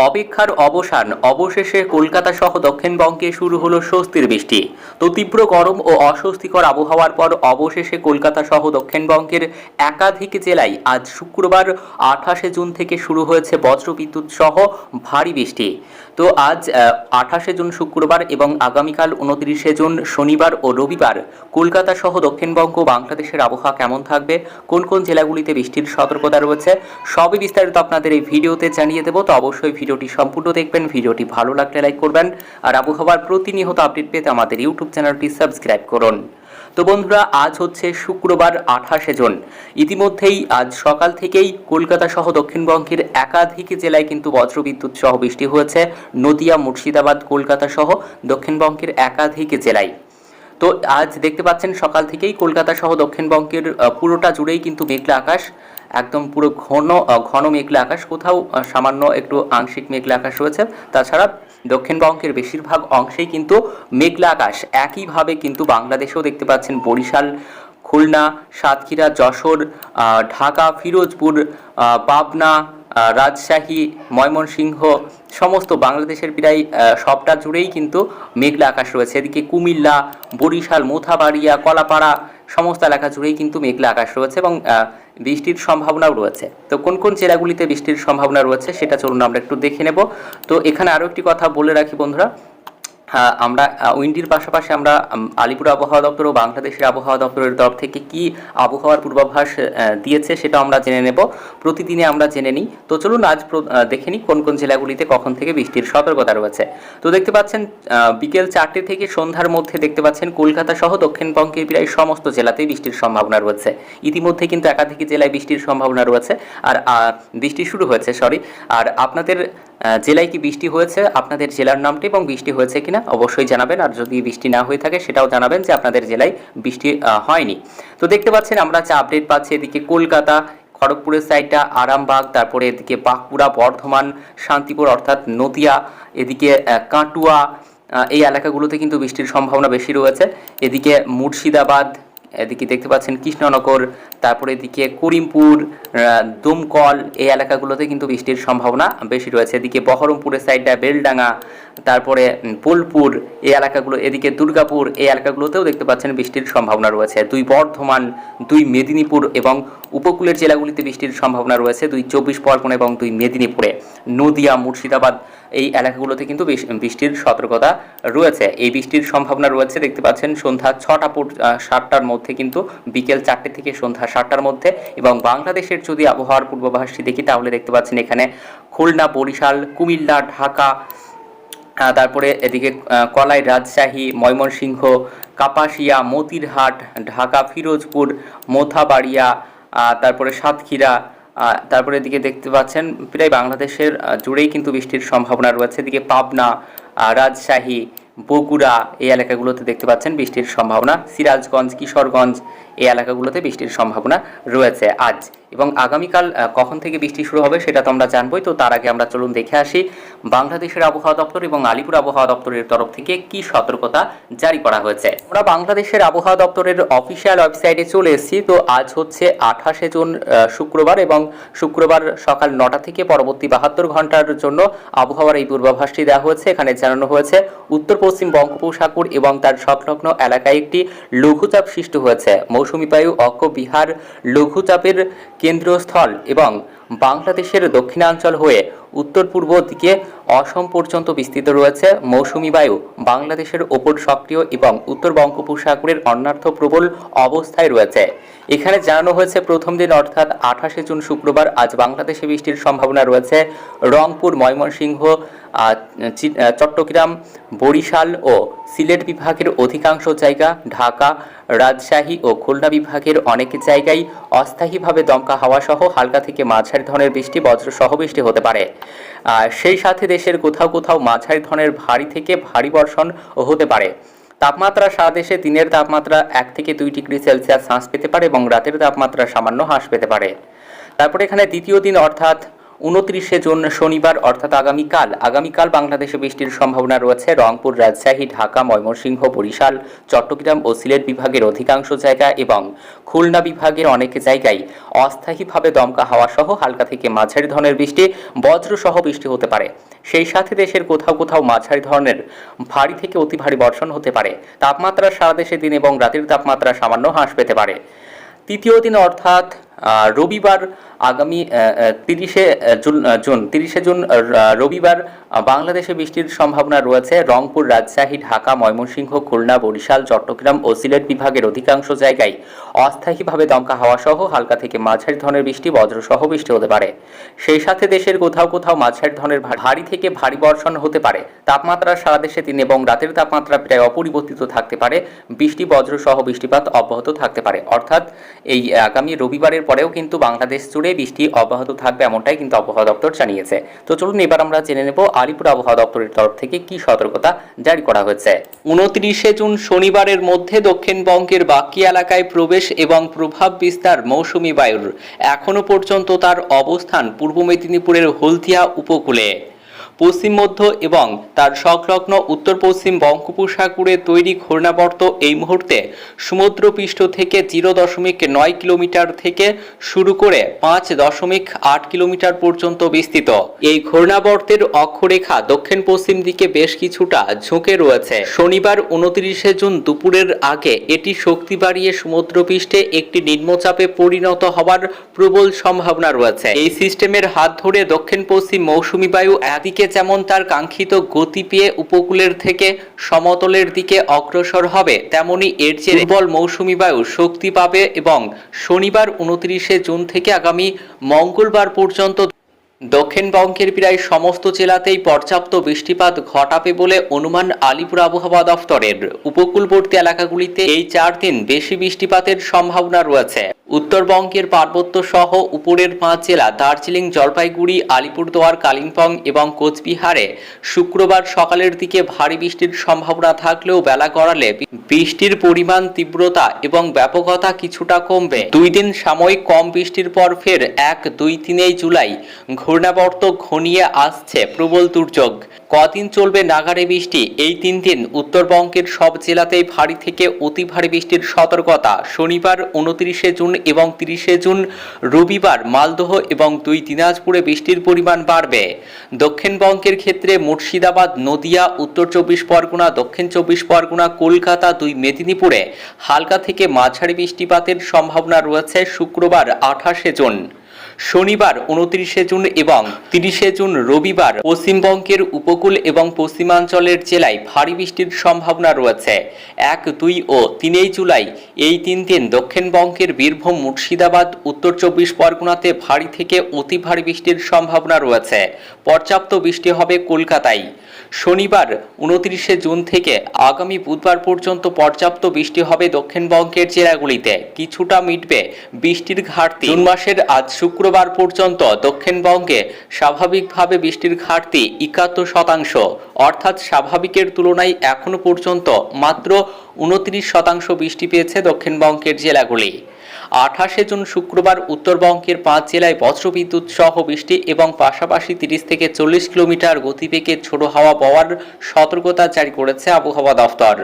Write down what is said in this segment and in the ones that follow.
অপেক্ষার অবসান, অবশেষে কলকাতা সহ দক্ষিণবঙ্গে শুরু হলো স্বস্তির বৃষ্টি। তো তীব্র গরম ও অস্বস্তিকর আবহাওয়ার পর অবশেষে কলকাতা সহ দক্ষিণবঙ্গের একাধিক জেলায় আজ শুক্রবার 28 জুন থেকে শুরু হয়েছে বজ্রবিদ্যুৎ সহ ভারী বৃষ্টি। তো আজ 28 জুন শুক্রবার এবং আগামীকাল 29 জুন শনিবার ও রবিবার কলকাতা সহ দক্ষিণবঙ্গ বাংলাদেশের আবহাওয়া কেমন থাকবে, কোন কোন জেলাগুলিতে বৃষ্টির সতর্কতা রয়েছে, সবই বিস্তারিত আপনাদের এই ভিডিওতে জানিয়ে দেবো। তো অবশ্যই ভিডিওটি সম্পূর্ণ দেখবেন, ভিডিওটি ভালো লাগলে লাইক করবেন, আর আবহাওয়ার প্রতিনিয়ত আপডেট পেতে আমাদের ইউটিউব চ্যানেলটি সাবস্ক্রাইব করুন। তো বন্ধুরা, আজ হচ্ছে শুক্রবার 28 জুন। ইতিমধ্যেই আজ সকাল থেকেই কলকাতা সহ দক্ষিণবঙ্গের একাধিক জেলায় কিন্তু বজ্রবিদ্যুৎ সহ বৃষ্টি হয়েছে। নদিয়া, মুর্শিদাবাদ, কলকাতা সহ দক্ষিণবঙ্গের একাধিক জেলায়। তো আজ দেখতে পাচ্ছেন সকাল থেকেই কলকাতা সহ দক্ষিণবঙ্গের পুরোটা জুড়েই কিন্তু মেঘলা আকাশ, একদম পুরো ঘন ঘন মেঘলা আকাশ, কোথাও সামান্য একটু আংশিক মেঘলা আকাশ রয়েছে। তাছাড়া দক্ষিণবঙ্গের বেশিরভাগ অংশেই কিন্তু মেঘলা আকাশ। একইভাবে কিন্তু বাংলাদেশেও দেখতে পাচ্ছেন বরিশাল, খুলনা, সাতক্ষীরা, যশোর, ঢাকা, ফিরোজপুর, পাবনা, রাজশাহী, ময়মনসিংহ, সমস্ত বাংলাদেশের প্রায় সবটা জুড়েই কিন্তু মেঘলা আকাশ রয়েছে। এদিকে কুমিল্লা, বরিশাল, মোথাবাড়িয়া, কলাপাড়া সমস্ত এলাকা জুড়েই কিন্তু মেঘলা আকাশ রয়েছে এবং বৃষ্টির সম্ভাবনাও রয়েছে। তো কোন কোন জেলাগুলিতে বৃষ্টির সম্ভাবনা রয়েছে সেটা চলুন আমরা একটু দেখে নেব। তো এখানে আরও একটি কথা বলে রাখি বন্ধুরা, আমরা উইন্ডির পাশাপাশি আমরা আলিপুর আবহাওয়া দপ্তর ও বাংলাদেশের আবহাওয়া দপ্তরের তরফ থেকে কি আবহাওয়ার পূর্বাভাস দিয়েছে সেটা আমরা জেনে নেব, প্রতিদিনে আমরা জেনে নিই। তো চলুন আজ দেখে নিই কোন কোন জেলাগুলিতে কখন থেকে বৃষ্টির সতর্কতা রয়েছে। তো দেখতে পাচ্ছেন বিকেল 4টে থেকে সন্ধ্যার মধ্যে দেখতে পাচ্ছেন কলকাতা সহ দক্ষিণবঙ্গের প্রায় সমস্ত জেলাতেই বৃষ্টির সম্ভাবনা রয়েছে। ইতিমধ্যে কিন্তু একাধিক জেলায় বৃষ্টির সম্ভাবনা রয়েছে, আর বৃষ্টি শুরু হয়েছে আর আপনাদের জেলায় কি বৃষ্টি হয়েছে, আপনাদের জেলার নামটি এবং বৃষ্টি হয়েছে কিনা অবশ্যই জানাবেন। আর যদি বৃষ্টি না হয়ে থাকে সেটাও জানাবেন যে আপনাদের জেলায় বৃষ্টি হয়নি। তো দেখতে পাচ্ছেন আমরা যা আপডেট পাচ্ছি, এদিকে কলকাতা, খড়গপুরের সাইডটা, আরামবাগ, তারপরে এদিকে বাঁকুড়া, বর্ধমান, শান্তিপুর অর্থাৎ নদিয়া, এদিকে কাটুয়া, এই এলাকাগুলোতে কিন্তু বৃষ্টির সম্ভাবনা বেশি রয়েছে। এদিকে মুর্শিদাবাদ, এদিকে দেখতে পাচ্ছেন কৃষ্ণনগর, তারপরে এদিকে করিমপুর, দমকল, এই এলাকাগুলোতে কিন্তু বৃষ্টির সম্ভাবনা বেশি রয়েছে। এদিকে বহরমপুরের সাইডটা, বেলডাঙ্গা, তারপরে বোলপুর, এই এলাকাগুলো, এদিকে দুর্গাপুর, এই এলাকাগুলোতেও দেখতে পাচ্ছেন বৃষ্টির সম্ভাবনা রয়েছে। 2 বর্ধমান, 2 মেদিনীপুর এবং উপকূলের জেলাগুলিতে বৃষ্টির সম্ভাবনা রয়েছে 2 চব্বিশ পরগনা এবং 2 মেদিনীপুরে। নদিয়া, মুর্শিদাবাদ, এই এলাকাগুলোতে কিন্তু বৃষ্টির সতর্কতা রয়েছে। এই বৃষ্টির সম্ভাবনা রয়েছে দেখতে পাচ্ছেন সন্ধ্যা 7টার মধ্যে, কিন্তু বিকেল 4টে থেকে সন্ধ্যা 7টার মধ্যে। এবং বাংলাদেশের যদি আবহাওয়ার পূর্বাভাসটি দেখি তাহলে দেখতে পাচ্ছেন এখানে খুলনা, বরিশাল, কুমিল্লা, ঢাকা, তারপরে এদিকে কলাই, রাজশাহী, ময়মনসিংহ, কাপাসিয়া, মতিরহাট, ঢাকা, ফিরোজপুর, মোথাবাড়িয়া, তারপরে সাতক্ষীরা, তারপরে এদিকে দেখতে পাচ্ছেন প্রায় বাংলাদেশের জুড়েই কিন্তু বৃষ্টির সম্ভাবনা রয়েছে। এদিকে পাবনা, রাজশাহী, বগুড়া, এই এলাকাগুলোতে দেখতে পাচ্ছেন বৃষ্টির সম্ভাবনা। সিরাজগঞ্জ, কিশোরগঞ্জ, এই এলাকাগুলোতে বৃষ্টির সম্ভাবনা রয়েছে আজ। এবং আগামীকাল কখন থেকে বৃষ্টি শুরু হবে সেটা তো আমরা জানবই। তো তার আগে আমরা চলুন দেখে আসি বাংলাদেশের আবহাওয়া দপ্তর এবং আলিপুর আবহাওয়া দপ্তরের তরফ থেকে কি সতর্কতা জারি করা হয়েছে। আমরা বাংলাদেশের আবহাওয়া দপ্তরের অফিসিয়াল ওয়েবসাইটে চলে এসেছি। তো আজ হচ্ছে 28 জুন শুক্রবার, এবং শুক্রবার সকাল 9টা থেকে পরবর্তী 72 ঘন্টার জন্য আবহাওয়ার এই পূর্বাভাসটি দেওয়া হয়েছে। এখানে জানানো হয়েছে উত্তর পশ্চিম বঙ্গোপসাগর এবং তার সংলগ্ন এলাকায় একটি লঘুচাপ সৃষ্টি হয়েছে। মৌসুমী বায়ু অক্ষ বিহার লঘুচাপের কেন্দ্রস্থল এবং বাংলাদেশের দক্ষিণাঞ্চল হয়ে উত্তর পূর্ব দিকে অসম পর্যন্ত বিস্তৃত রয়েছে। মৌসুমী বায়ু বাংলাদেশের ওপর সক্রিয় এবং উত্তর বঙ্গোপসাগরের অন্যার্থ প্রবল অবস্থায় রয়েছে। এখানে জানানো হয়েছে প্রথম দিন অর্থাৎ 28 জুন শুক্রবার আজ বাংলাদেশে বৃষ্টির সম্ভাবনা রয়েছে রংপুর, ময়মনসিংহ, চট্টগ্রাম, বরিশাল ও সিলেট বিভাগের অধিকাংশ জায়গা, ঢাকা, রাজশাহী ও খুলনা বিভাগের অনেক জায়গায় অস্থায়ীভাবে দমকা হাওয়া সহ হালকা থেকে মাঝারি ধরনের বৃষ্টি, বজ্র সহ বৃষ্টি হতে পারে। সেই সাথে দেশের কোথাও কোথাও মাঝারি ধরনের ভারী থেকে ভারী বর্ষণ হতে পারে। তাপমাত্রা সারা দেশে দিনের তাপমাত্রা 1 থেকে 2 ডিগ্রি সেলসিয়াস হ্রাস পেতে পারে এবং রাতের তাপমাত্রা সামান্য হ্রাস পেতে পারে। তারপরে এখানে দ্বিতীয় দিন অর্থাৎ 29শে জুন শনিবার অর্থাৎ আগামীকাল বাংলাদেশে বৃষ্টির সম্ভাবনা রয়েছে। রংপুর, রাজশাহী, ঢাকা, ময়মনসিংহ, বরিশাল, চট্টগ্রাম ও সিলেট বিভাগের অধিকাংশ জায়গা এবং খুলনা বিভাগের অনেক জায়গায় অস্থায়ীভাবে দমকা হাওয়া সহ হালকা থেকে মাঝারি ধরনের বৃষ্টি, বজ্রসহ বৃষ্টি হতে পারে। সেই সাথে দেশের কোথাও কোথাও মাঝারি ধরনের ভারী থেকে অতি ভারী বর্ষণ হতে পারে। তাপমাত্রা সারা দেশে দিন এবং রাতের তাপমাত্রা সামান্য হ্রাস পেতে পারে। তৃতীয় দিন অর্থাৎ রবিবার আগামী 30শে জুন রবিবার বাংলাদেশে বৃষ্টির সম্ভাবনা রয়েছে। রংপুর, রাজশাহী, ঢাকা, ময়মনসিংহ, খুলনা, বরিশাল, চট্টগ্রাম ও সিলেট বিভাগের অধিকাংশ জায়গায় অস্থায়ীভাবে দমকা হাওয়া সহ হালকা থেকে মাঝারি ধরনের বৃষ্টি, বজ্রসহ বৃষ্টি হতে পারে। সেই সাথে দেশের কোথাও কোথাও মাঝারি ধরনের ভারী থেকে ভারী বর্ষণ হতে পারে। তাপমাত্রা সারা দেশে দিন এবং রাতের তাপমাত্রা প্রায় অপরিবর্তিত থাকতে পারে। বৃষ্টি, বজ্রসহ বৃষ্টিপাত অব্যাহত থাকতে পারে। অর্থাৎ এই আগামী রবিবারের পরেও কিন্তু বাংলাদেশ জুড়ে বৃষ্টি অব্যাহত থাকবে, এমনটাই কিন্তু আবহাওয়া দপ্তর জানিয়েছে। তো চলুন এবার আমরা জেনে নেব আলিপুর আবহাওয়া দপ্তরের তরফ থেকে কি সতর্কতা জারি করা হয়েছে। 29শে জুন শনিবারের মধ্যে দক্ষিণবঙ্গের বাকি এলাকায় প্রবেশ এবং প্রভাব বিস্তার মৌসুমী বায়ুর। এখনো পর্যন্ত তার অবস্থান পূর্ব মেদিনীপুরের হলদিয়া উপকূলে। পশ্চিম মধ্য এবং তার সংলগ্ন উত্তর পশ্চিম বঙ্গোপসাগরে তৈরি ঘূর্ণাবর্ত এই মুহূর্তে সমুদ্রপৃষ্ঠ থেকে 0.9 কিলোমিটার থেকে শুরু করে 5.8 কিলোমিটার পর্যন্ত বিস্তৃত। এই ঘূর্ণাবর্তের অক্ষরেখা দক্ষিণ পশ্চিম দিকে বেশ কিছুটা ঝুঁকে রয়েছে। শনিবার 29শে জুন দুপুরের আগে এটি শক্তি বাড়িয়ে সমুদ্রপৃষ্ঠে একটি নিম্নচাপে পরিণত হওয়ার প্রবল সম্ভাবনা রয়েছে। এই সিস্টেমের হাত ধরে দক্ষিণ পশ্চিম মৌসুমী বায়ু একদিকে যেমন তার কাঙ্ক্ষিত গতি পেয়ে উপকূলের থেকে সমতলের দিকে অগ্রসর হবে, তেমনি এর চেয়ে দুর্বল মৌসুমী বায়ু শক্তি পাবে এবং শনিবার 29শে জুন থেকে আগামী মঙ্গলবার পর্যন্ত দক্ষিণবঙ্গের প্রায় সমস্ত জেলাতেই পর্যাপ্ত বৃষ্টিপাত ঘটাবে বলে অনুমান আলিপুর আবহাওয়া দফতরের। উপকূলবর্তী এলাকাগুলিতে এই 4 দিন বেশি বৃষ্টিপাতের সম্ভাবনা রয়েছে। উত্তরবঙ্গের পার্বত্য সহ উপরের 5 জেলা দার্জিলিং, জলপাইগুড়ি, আলিপুরদুয়ার, কালিম্পং এবং কোচবিহারে শুক্রবার সকালের দিকে ভারী বৃষ্টির সম্ভাবনা থাকলেও বেলা গড়ালে বৃষ্টির পরিমাণ, তীব্রতা এবং ব্যাপকতা কিছুটা কমবে। 2 দিন সাময়িক কম বৃষ্টির পর ফের 1, 2, 3 জুলাই ঘূর্ণাবর্ত ঘনিয়ে আসছে প্রবল দুর্যোগ। কদিন চলবে নাগারে বৃষ্টি? এই 3 দিন উত্তরবঙ্গের সব জেলাতেই ভারী থেকে অতি ভারী বৃষ্টির সতর্কতা। শনিবার 29শে জুন এবং 30শে জুন রবিবার মালদহ এবং 2 দিনাজপুরে বৃষ্টির পরিমাণ বাড়বে। দক্ষিণবঙ্গের ক্ষেত্রে মুর্শিদাবাদ, নদিয়া, উত্তর 24 পরগনা, দক্ষিণ 24 পরগনা, কলকাতা, 2 মেদিনীপুরে হালকা থেকে মাঝারি বৃষ্টিপাতের সম্ভাবনা রয়েছে। শুক্রবার 28শে জুন, শনিবার 29শে জুন এবং 30শে জুন রবিবার পশ্চিমবঙ্গের উপকূল এবং পশ্চিমাঞ্চলের জেলায় ভারী বৃষ্টির সম্ভাবনা রয়েছে। 1, 2 ও 3 জুলাই এই 3 দিন দক্ষিণবঙ্গের বীরভূম, মুর্শিদাবাদ, উত্তর 24 পরগনাতে ভারী থেকে অতি ভারী বৃষ্টির সম্ভাবনা রয়েছে। পর্যাপ্ত বৃষ্টি হবে কলকাতায়। শনিবার 29শে জুন থেকে আগামী বুধবার পর্যন্ত পর্যাপ্ত বৃষ্টি হবে দক্ষিণবঙ্গের জেলাগুলিতে। কিছুটা মিটবে বৃষ্টির ঘাটতি। জুন মাসের আজ শুক্রবার পর্যন্ত দক্ষিণবঙ্গে স্বাভাবিকভাবে বৃষ্টির ঘাটতি 71%, অর্থাৎ স্বাভাবিকের তুলনায় এখনো পর্যন্ত মাত্র 29% বৃষ্টি পেয়েছে দক্ষিণবঙ্গের জেলাগুলি। 28শে জুন শুক্রবার উত্তরবঙ্গের 5 জেলায় বজ্রবিদ্যুৎ সহ বৃষ্টি এবং পাশাপাশি 30 থেকে 40 কিলোমিটার গতিবেগে ঝোড়ো হাওয়া বওয়ার সতর্কতা জারি করেছে আবহাওয়া দফতর।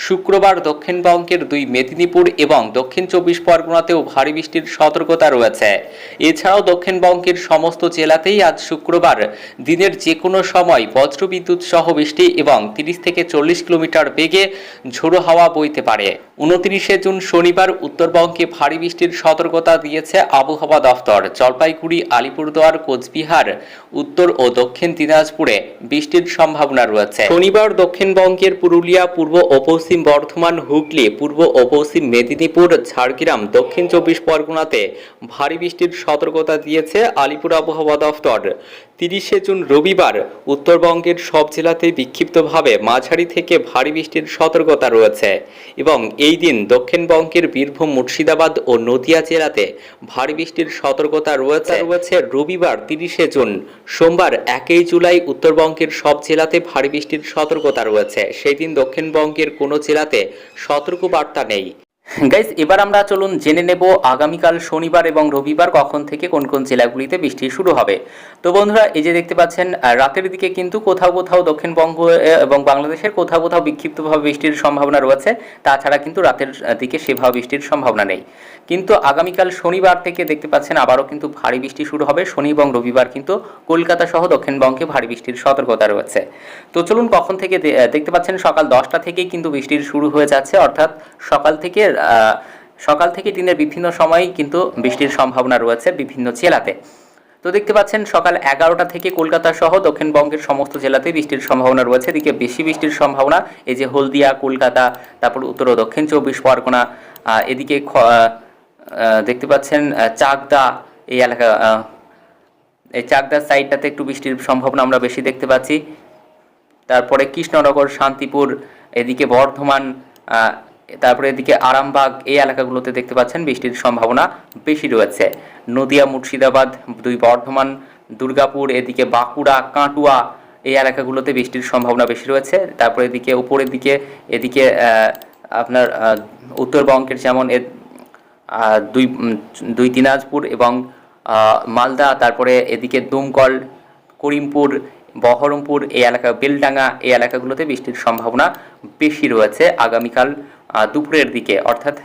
শুক্রবার দক্ষিণবঙ্গের 2 মেদিনীপুর এবং দক্ষিণ 24 পরগনাতেও ভারী বৃষ্টির সতর্কতা রয়েছে। এছাড়াও দক্ষিণবঙ্গের সমস্ত জেলাতেই আজ শুক্রবার দিনের যে কোনো সময় বজ্রবিদ্যুৎ সহ বৃষ্টি এবং 30 থেকে 40 কিলোমিটার বেগে ঝোড়ো হাওয়া বইতে পারে। 29শে জুন শনিবার উত্তরবঙ্গে ভারী বৃষ্টির সতর্কতা দিয়েছে আবহাওয়া দফতর। জলপাইগুড়ি, আলিপুরদুয়ার, কোচবিহার, উত্তর ও দক্ষিণ দিনাজপুরে বৃষ্টির সম্ভাবনা রয়েছে। শনিবার দক্ষিণবঙ্গের পুরুলিয়া, পূর্ব ও পশ্চিম বর্ধমান, হুগলি, পূর্ব ও পশ্চিম মেদিনীপুর, ঝাড়গ্রাম, দক্ষিণ 24 পরগনাতে ভারী বৃষ্টির সতর্কতা দিয়েছে আলিপুর আবহাওয়া দফতর। 30শে জুন রবিবার উত্তরবঙ্গের সব জেলাতেই বিক্ষিপ্তভাবে মাঝারি থেকে ভারী বৃষ্টির সতর্কতা রয়েছে এবং এই দিন দক্ষিণবঙ্গের বীরভূম, মুর্শিদাবাদ ও নদিয়া জেলাতে ভারী বৃষ্টির সতর্কতা রয়েছে। রবিবার 30শে জুন, সোমবার 1 জুলাই উত্তরবঙ্গের সব জেলাতে ভারী বৃষ্টির সতর্কতা রয়েছে। সেই দিন দক্ষিণবঙ্গের কোনো জেলাতে সতর্কবার্তা নেই। গাইস, এবার আমরা চলুন জেনে নেব আগামীকাল শনিবার এবং রবিবার কখন থেকে কোন কোন জেলাগুলিতে বৃষ্টি শুরু হবে। তো বন্ধুরা, এই যে দেখতে পাচ্ছেন রাতের দিকে কিন্তু কোথাও কোথাও দক্ষিণবঙ্গ এবং বাংলাদেশের কোথাও কোথাও বিক্ষিপ্তভাবে বৃষ্টির সম্ভাবনা রয়েছে। তাছাড়া কিন্তু রাতের দিকে সেভাবে বৃষ্টির সম্ভাবনা নেই। কিন্তু আগামীকাল শনিবার থেকে দেখতে পাচ্ছেন আবারও কিন্তু ভারী বৃষ্টি শুরু হবে। শনি এবং রবিবার কিন্তু কলকাতা সহ দক্ষিণবঙ্গে ভারী বৃষ্টির সতর্কতা রয়েছে। তো চলুন কখন থেকে দেখতে পাচ্ছেন সকাল 10টা থেকেই কিন্তু বৃষ্টির শুরু হয়ে যাচ্ছে, অর্থাৎ সকাল থেকে দিনের বিভিন্ন সময়েই কিন্তু বৃষ্টির সম্ভাবনা রয়েছে বিভিন্ন জেলাতে। তো দেখতে পাচ্ছেন সকাল 11টা থেকে কলকাতা সহ দক্ষিণবঙ্গের সমস্ত জেলাতে বৃষ্টির সম্ভাবনা রয়েছে। এদিকে বেশি বৃষ্টির সম্ভাবনা এই যে হলদিয়া, কলকাতা, তারপর উত্তর ও দক্ষিণ 24 পরগনা, এদিকে দেখতে পাচ্ছেন চাকদা, এই এলাকা, এই চাকদার সাইডটাতে একটু বৃষ্টির সম্ভাবনা আমরা বেশি দেখতে পাচ্ছি। তারপরে কৃষ্ণনগর, শান্তিপুর, এদিকে বর্ধমান, তারপরে এদিকে আরামবাগ, এই এলাকাগুলোতে দেখতে পাচ্ছেন বৃষ্টির সম্ভাবনা বেশি রয়েছে। নদিয়া, মুর্শিদাবাদ, বর্ধমান, দুর্গাপুর, এদিকে বাঁকুড়া, কাটুয়া, এই এলাকাগুলোতে বৃষ্টির সম্ভাবনা বেশি রয়েছে। তারপরে এদিকে উপরের দিকে এদিকে আপনার উত্তরবঙ্গের যেমন দুই দিনাজপুর এবং মালদা, তারপরে এদিকে দমকল, করিমপুর, বহরমপুর, এই এলাকা, বেলডাঙ্গা, এই এলাকাগুলোতে বৃষ্টির সম্ভাবনা বেশি রয়েছে আগামীকাল দুপুরের দিকে, অর্থাৎ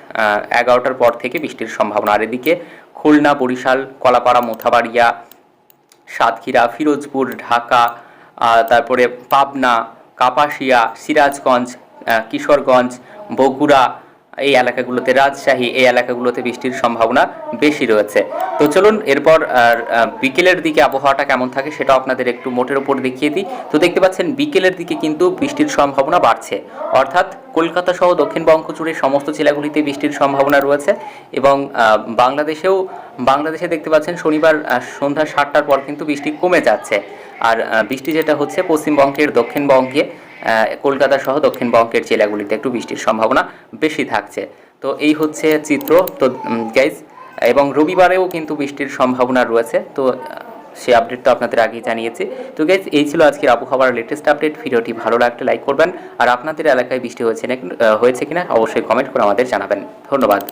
11টার পর থেকে বৃষ্টির সম্ভাবনা। আর এদিকে খুলনা, বরিশাল, কলাপাড়া, মোথাবাড়িয়া, সাতক্ষীরা, ফিরোজপুর, ঢাকা, তারপরে পাবনা, কাপাসিয়া, সিরাজগঞ্জ, কিশোরগঞ্জ, বগুড়া, এই এলাকাগুলোতে, রাজশাহী, এই এলাকাগুলোতে বৃষ্টির সম্ভাবনা বেশি রয়েছে। তো চলুন এরপর বিকেলের দিকে আবহাওয়াটা কেমন থাকে সেটাও আপনাদের একটু মোটের উপর দেখিয়ে দিই। তো দেখতে পাচ্ছেন বিকেলের দিকে কিন্তু বৃষ্টির সম্ভাবনা বাড়ছে, অর্থাৎ কলকাতা সহ দক্ষিণবঙ্গ জুড়ে সমস্ত জেলাগুলিতে বৃষ্টির সম্ভাবনা রয়েছে। এবং বাংলাদেশে দেখতে পাচ্ছেন শনিবার সন্ধ্যা 7টার পর কিন্তু বৃষ্টি কমে যাচ্ছে। আর বৃষ্টি যেটা হচ্ছে পশ্চিমবঙ্গের দক্ষিণবঙ্গে, কলকাতা সহ দক্ষিণবঙ্গের জেলাগুলিতে একটু বৃষ্টির সম্ভাবনা বেশি থাকছে। তো এই হচ্ছে চিত্র। তো গাইজ, এবং রবিবারেও কিন্তু বৃষ্টির সম্ভাবনা রয়েছে। তো সেই আপডেট তো আপনাদের আগেই জানিয়েছি। তো গাইজ, এই ছিল আজকের আবহাওয়ার লেটেস্ট আপডেট। ভিডিওটি ভালো লাগলে লাইক করবেন, আর আপনাদের এলাকায় বৃষ্টি হয়েছে কিনা অবশ্যই কমেন্ট করে আমাদের জানাবেন। ধন্যবাদ।